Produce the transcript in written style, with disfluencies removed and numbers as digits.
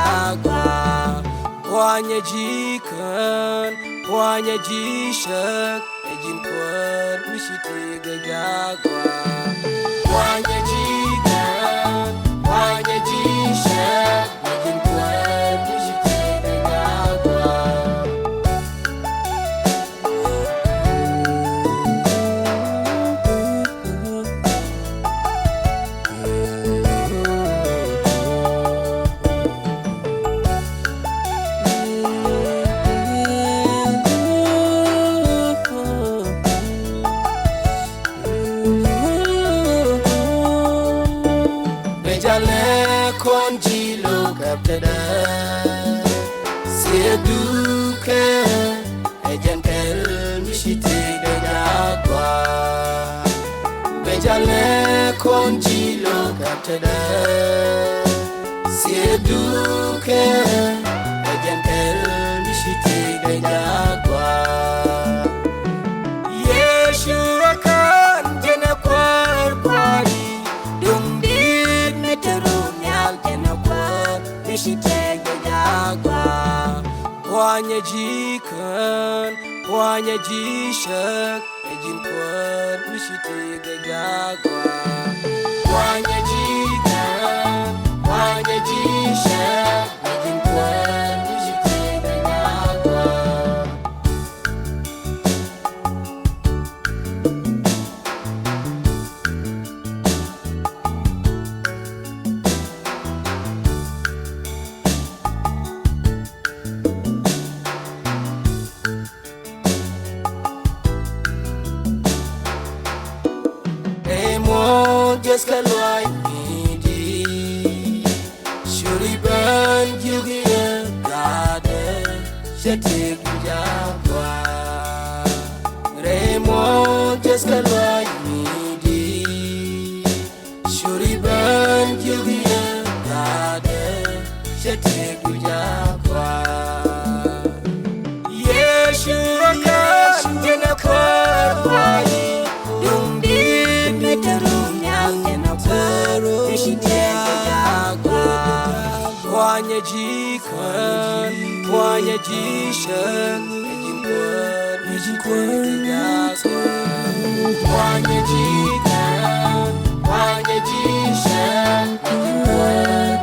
jagwa Wanya jikan Wanya jishak Ejin kuat Mishiti jagwa Wanya jikan Wanya jishak Ejin kuat Mishiti jagwa Jale konji lo kaptada Seduke Ejantel mishite de jagwa Bejale konji lo kaptada Seduke Ejantel mishite de jagwa Yeshua kan jena kwar kwari Wanya jikan, wanya jishak, ejin kuat mishiti jagwa. Wanya jikan, wanya jishak, ejin kuat mishiti jagwa. Just kaloi midi Shuriban yugia gade Shetik jagwa Raymond just kaloi midi Shuriban yugia gade Shetik jagwa Yeshua kan jena kwai Dung din meteru Wanya jikan, wanya jishak, ejin kuat jagwa. Wanya jikan, wanya jishak, ejin kuat